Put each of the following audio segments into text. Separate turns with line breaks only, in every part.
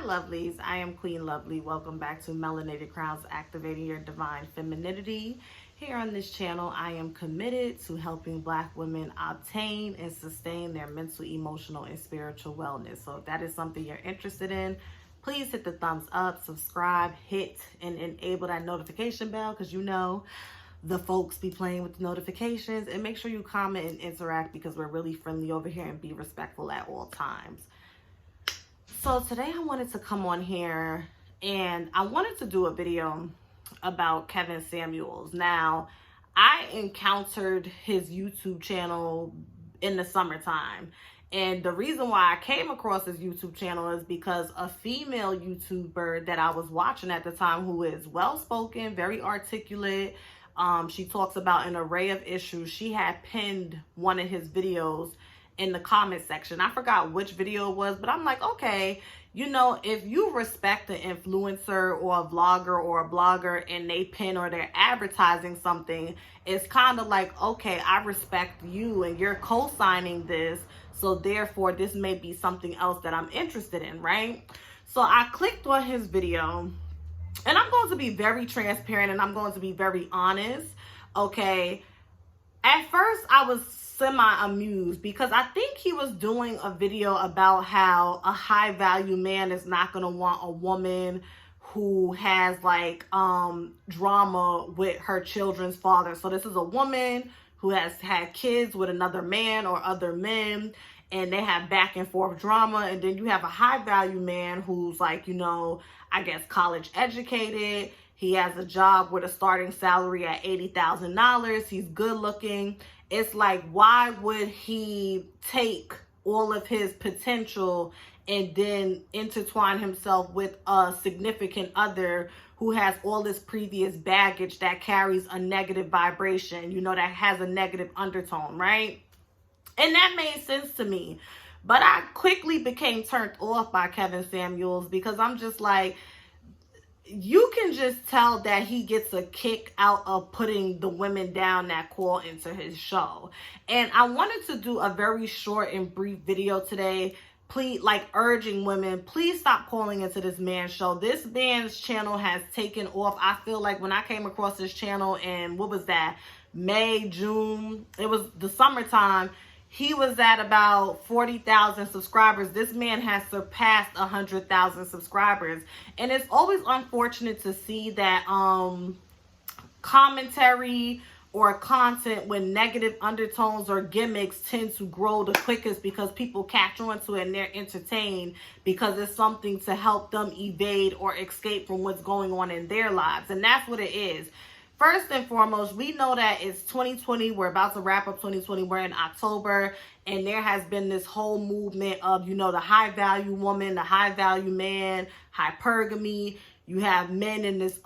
lovelies, I am Queen Lovelee. Welcome back to Melanated Crowns, activating your divine femininity. Here on this channel, I am committed to helping Black women obtain and sustain their mental, emotional, and spiritual wellness. So if that is something you're interested in, please hit the thumbs up, subscribe, hit and enable that notification bell, because you know the folks be playing with the notifications, and make sure you comment and interact because we're really friendly over here, and be respectful at all times. So today I wanted to come on here and I wanted to do a video about Kevin Samuels. Now, I encountered his YouTube channel in the summertime. And the reason why I came across his YouTube channel is because a female YouTuber that I was watching at the time, who is well-spoken, very articulate, she talks about an array of issues. She had pinned one of his videos in the comment section. I forgot which video it was, but I'm like, okay, you know, if you respect an influencer or a vlogger or a blogger and they pin or they're advertising something, it's kind of like, okay, I respect you and you're co-signing this, so therefore this may be something else that I'm interested in, right? So I clicked on his video, and I'm going to be very transparent and I'm going to be very honest, okay? At first, I was semi-amused because I think he was doing a video about how a high-value man is not going to want a woman who has like drama with her children's father. So this is a woman who has had kids with another man or other men, and they have back and forth drama. And then you have a high-value man who's like, you know, I guess college educated. He has a job with a starting salary at $80,000. He's good looking. It's like, why would he take all of his potential and then intertwine himself with a significant other who has all this previous baggage that carries a negative vibration, you know, that has a negative undertone, right? And that made sense to me. But I quickly became turned off by Kevin Samuels because I'm just like, you can just tell that he gets a kick out of putting the women down that call into his show. And I wanted to do a very short and brief video today, please, like urging women, please stop calling into this man's show. This man's channel has taken off. I feel like when I came across this channel in, what was that, May, June, it was the summertime, he was at about 40,000 subscribers. This man has surpassed 100,000 subscribers. And it's always unfortunate to see that commentary or content with negative undertones or gimmicks tend to grow the quickest, because people catch on to it and they're entertained because it's something to help them evade or escape from what's going on in their lives. And that's what it is. First and foremost, we know that it's 2020. We're about to wrap up 2020. We're in October, and there has been this whole movement of, you know, the high value woman, the high value man, hypergamy. You have men in this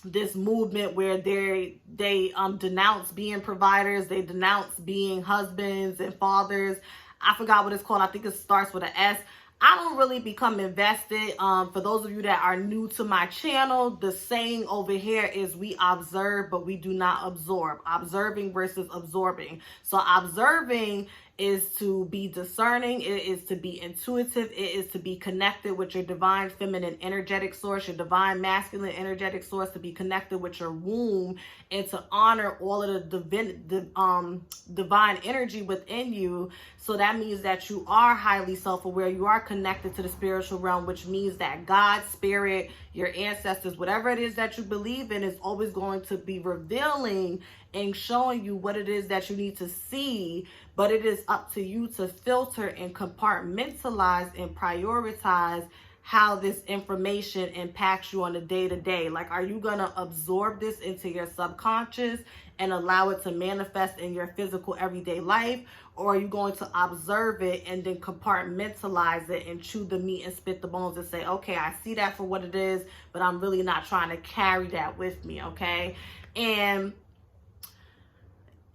this movement where they denounce being providers, they denounce being husbands and fathers. I forgot what it's called. I think it starts with an S. I don't really become invested. For those of you that are new to my channel, the saying over here is we observe, but we do not absorb. Observing versus absorbing. So observing is to be discerning. It is to be intuitive. It is to be connected with your divine feminine energetic source, your divine masculine energetic source, to be connected with your womb, and to honor all of the divine energy within you. So that means that you are highly self-aware. You are connected to the spiritual realm, which means that God, spirit, your ancestors, whatever it is that you believe in, is always going to be revealing and showing you what it is that you need to see. But it is up to you to filter and compartmentalize and prioritize how this information impacts you on a day-to-day. Like, are you going to absorb this into your subconscious and allow it to manifest in your physical everyday life? Or are you going to observe it and then compartmentalize it and chew the meat and spit the bones and say, okay, I see that for what it is, but I'm really not trying to carry that with me, okay? And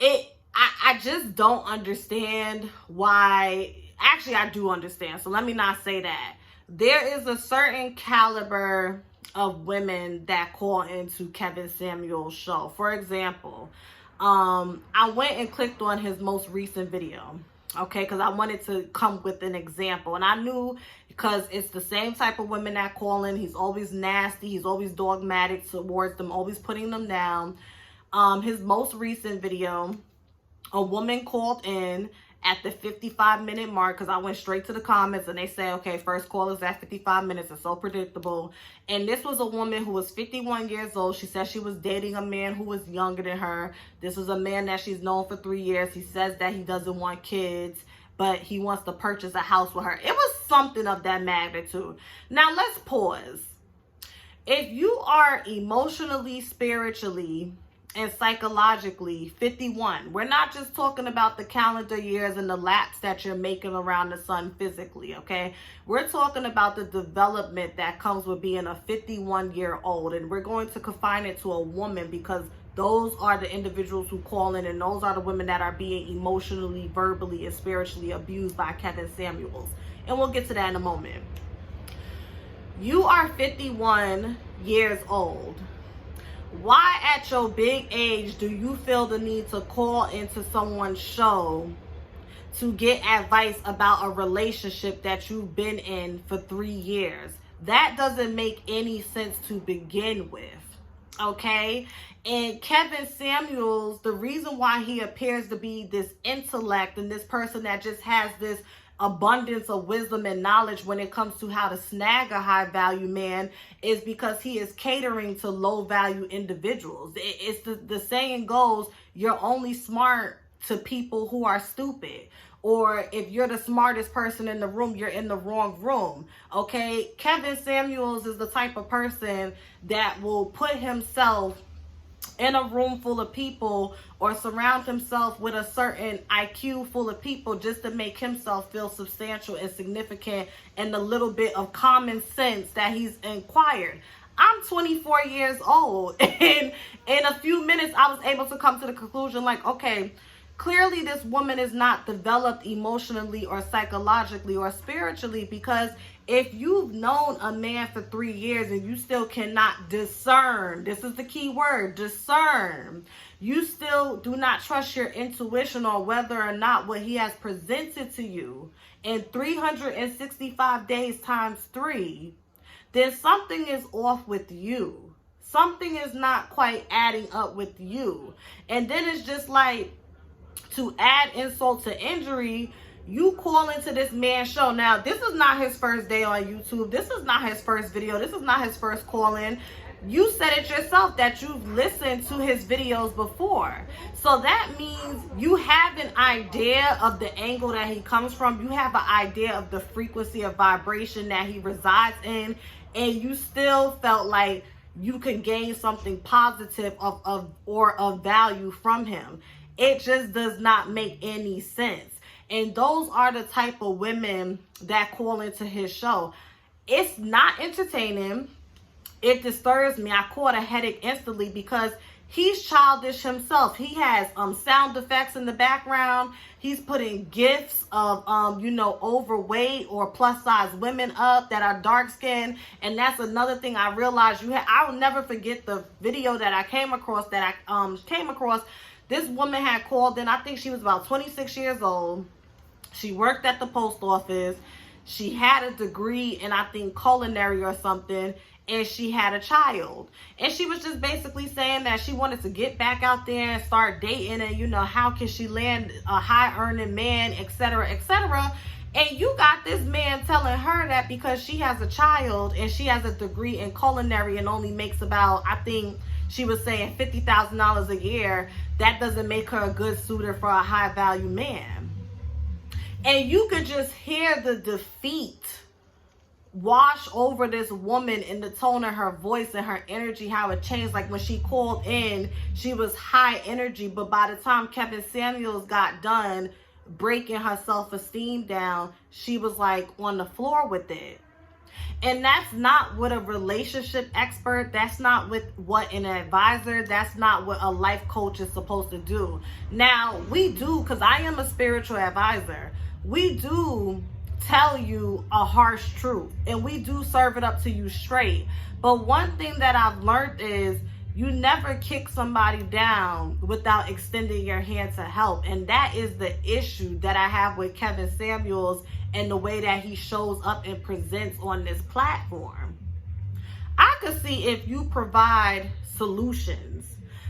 I just don't understand why. Actually, I do understand. So let me not say that. There is a certain caliber of women that call into Kevin Samuels' show. For example, I went and clicked on his most recent video, okay, because I wanted to come with an example. And I knew because it's the same type of women that call in. He's always nasty. He's always dogmatic towards them, always putting them down. His most recent video, a woman called in at the 55-minute mark, because I went straight to the comments and they say, okay, first call is at 55 minutes. It's so predictable. And this was a woman who was 51 years old. She said she was dating a man who was younger than her. This was a man that she's known for 3 years. He says that he doesn't want kids, but he wants to purchase a house with her. It was something of that magnitude. Now let's pause. If you are emotionally, spiritually, and psychologically 51, we're not just talking about the calendar years and the laps that you're making around the sun physically, okay? We're talking about the development that comes with being a 51-year-old, and we're going to confine it to a woman because those are the individuals who call in, and those are the women that are being emotionally, verbally, and spiritually abused by Kevin Samuels. And we'll get to that in a moment. You are 51 years old. Why at your big age do you feel the need to call into someone's show to get advice about a relationship that you've been in for 3 years? That doesn't make any sense to begin with, okay? And Kevin Samuels, the reason why he appears to be this intellect and this person that just has this abundance of wisdom and knowledge when it comes to how to snag a high value man is because he is catering to low value individuals. It's the saying goes, you're only smart to people who are stupid. Or if you're the smartest person in the room, you're in the wrong room. Okay, Kevin Samuels is the type of person that will put himself in a room full of people or surround himself with a certain IQ full of people just to make himself feel substantial and significant and the little bit of common sense that he's acquired. I'm 24 years old, and in a few minutes I was able to come to the conclusion like, okay, clearly this woman is not developed emotionally or psychologically or spiritually, because if you've known a man for 3 years and you still cannot discern, this is the key word, discern, you still do not trust your intuition on whether or not what he has presented to you in 365 days times 3, then something is off with you. Something is not quite adding up with you. And then it's just like, to add insult to injury, you call into this man's show. Now, this is not his first day on YouTube. This is not his first video. This is not his first call-in. You said it yourself that you've listened to his videos before. So that means you have an idea of the angle that he comes from. You have an idea of the frequency of vibration that he resides in. And you still felt like you could gain something positive of value from him. It just does not make any sense. And those are the type of women that call into his show. It's not entertaining. It disturbs me. I caught a headache instantly because he's childish himself. He has sound effects in the background. He's putting gifs of overweight or plus size women up that are dark skinned. And that's another thing I realized I'll never forget the video that I came across This woman had called in. I think she was about 26 years old. She worked at the post office. She had a degree in, I think, culinary or something. And she had a child. And she was just basically saying that she wanted to get back out there and start dating. And, how can she land a high-earning man, etc., etc. And you got this man telling her that because she has a child and she has a degree in culinary and only makes about, I think she was saying $50,000 a year, that doesn't make her a good suitor for a high-value man. And you could just hear the defeat wash over this woman in the tone of her voice and her energy, how it changed. Like when she called in, she was high energy, but by the time Kevin Samuels got done breaking her self-esteem down, she was like on the floor with it. And that's not what a relationship expert, that's not what an advisor, that's not what a life coach is supposed to do. Now, we do, because I am a spiritual advisor, we do tell you a harsh truth and we do serve it up to you straight. But one thing that I've learned is you never kick somebody down without extending your hand to help. And that is the issue that I have with Kevin Samuels and the way that he shows up and presents on this platform. I could see if you provide solutions.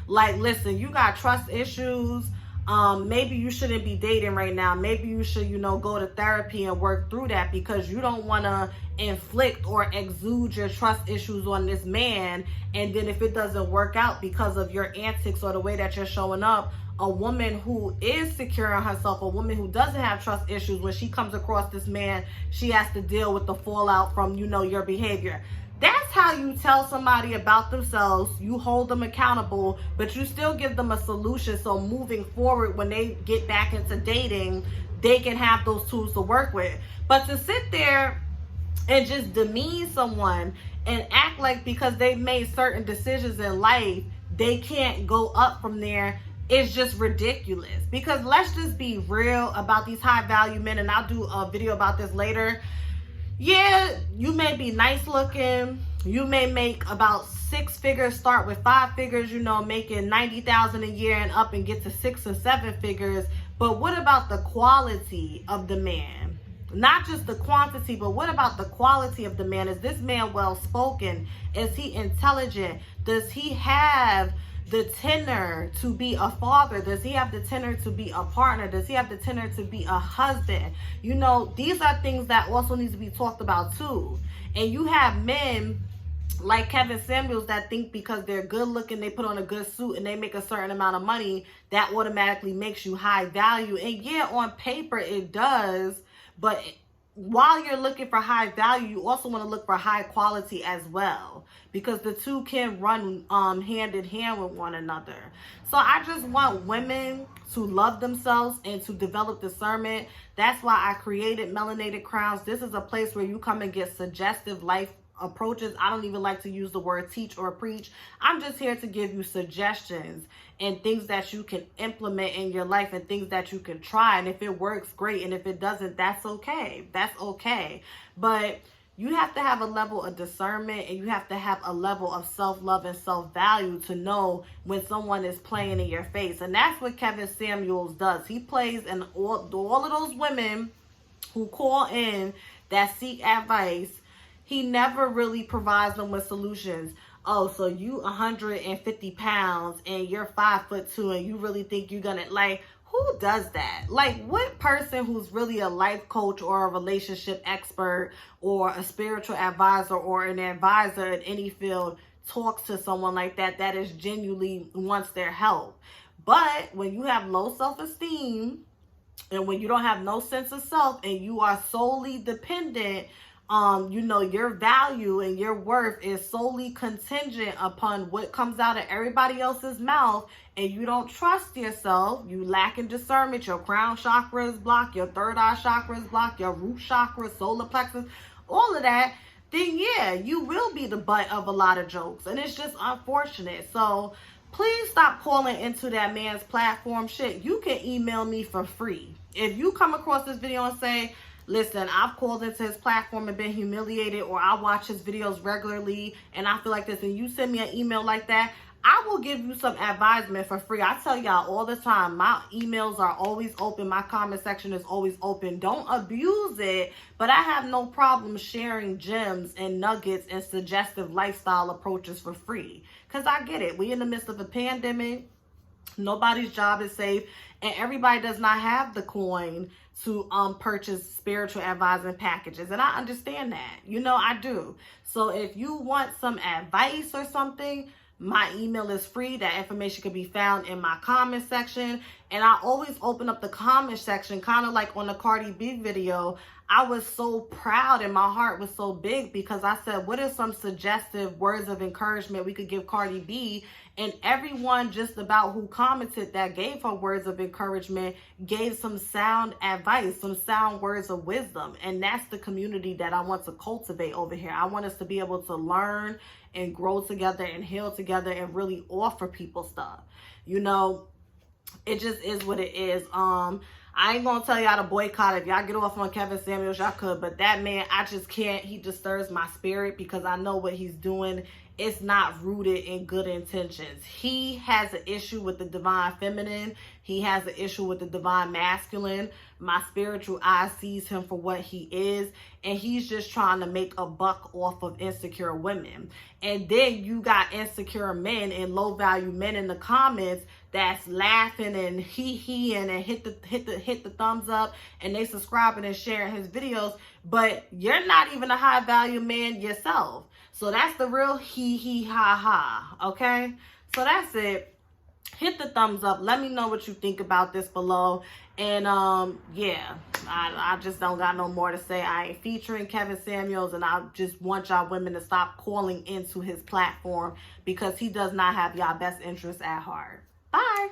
Like, listen, you got trust issues. Maybe you shouldn't be dating right now. Maybe you should, go to therapy and work through that, because you don't want to inflict or exude your trust issues on this man. And then if it doesn't work out because of your antics or the way that you're showing up, a woman who is secure in herself, a woman who doesn't have trust issues, when she comes across this man, she has to deal with the fallout from, your behavior. That's how you tell somebody about themselves. You hold them accountable, but you still give them a solution. So moving forward, when they get back into dating, they can have those tools to work with. But to sit there and just demean someone and act like because they've made certain decisions in life, they can't go up from there, is just ridiculous. Because let's just be real about these high value men, and I'll do a video about this later. Yeah, you may be nice looking. You may make about 6 figures, start with 5 figures, making 90,000 a year and up and get to 6 or 7 figures. But what about the quality of the man? Not just the quantity, but what about the quality of the man? Is this man well-spoken? Is he intelligent? Does he have the tenor to be a father? Does he have the tenor to be a partner? Does he have the tenor to be a husband? These are things that also need to be talked about too. And you have men like Kevin Samuels that think because they're good looking, they put on a good suit and they make a certain amount of money, that automatically makes you high value. And yeah, on paper it does, but while you're looking for high value, you also want to look for high quality as well, because the two can run hand in hand with one another. So I just want women to love themselves and to develop discernment. That's why I created Melanated Crowns. This is a place where you come and get suggestive life approaches. I don't even like to use the word teach or preach. I'm just here to give you suggestions and things that you can implement in your life and things that you can try. And if it works, great. And if it doesn't, that's okay. That's okay. But you have to have a level of discernment, and you have to have a level of self-love and self-value to know when someone is playing in your face. And that's what Kevin Samuels does. He plays in all of those women who call in that seek advice. He never really provides them with solutions. Oh, so you 150 pounds and you're 5'2" and you really think you're gonna, like, who does that? Like, what person who's really a life coach or a relationship expert or a spiritual advisor or an advisor in any field talks to someone like that, that is genuinely wants their help? But when you have low self-esteem and when you don't have no sense of self and you are solely dependent, your value and your worth is solely contingent upon what comes out of everybody else's mouth, and you don't trust yourself, you lack in discernment, your crown chakra is blocked, your third eye chakra is blocked, your root chakra, solar plexus, all of that, then yeah, you will be the butt of a lot of jokes. And it's just unfortunate. So please stop calling into that man's platform. Shit, you can email me for free. If you come across this video and say, listen, I've called into his platform and been humiliated, or I watch his videos regularly and I feel like this, and you send me an email like that, I will give you some advisement for free. I tell y'all all the time, my emails are always open. My comment section is always open. Don't abuse it, but I have no problem sharing gems and nuggets and suggestive lifestyle approaches for free, because I get it. We in the midst of a pandemic. Nobody's job is safe, and everybody does not have the coin to purchase spiritual advising packages. And I understand that. I do. So if you want some advice or something, my email is free. That information can be found in my comment section. And I always open up the comment section, kind of like on the Cardi B video. I was so proud and my heart was so big because I said, what are some suggestive words of encouragement we could give Cardi B? And everyone just about who commented that gave her words of encouragement gave some sound advice, some sound words of wisdom. And that's the community that I want to cultivate over here. I want us to be able to learn and grow together and heal together and really offer people stuff. It just is what it is. I ain't gonna tell y'all to boycott. If y'all get off on Kevin Samuels, y'all could. But that man, I just can't. He disturbs my spirit because I know what he's doing. It's not rooted in good intentions. He has an issue with the divine feminine. He has an issue with the divine masculine. My spiritual eye sees him for what he is. And he's just trying to make a buck off of insecure women. And then you got insecure men and low value men in the comments that's laughing and hee-heeing and hit the thumbs up, and they subscribing and sharing his videos, but you're not even a high value man yourself. So that's the real hee-hee-ha-ha, okay? So that's it. Hit the thumbs up. Let me know what you think about this below. And yeah, I just don't got no more to say. I ain't featuring Kevin Samuels, and I just want y'all women to stop calling into his platform because he does not have y'all best interests at heart. Bye.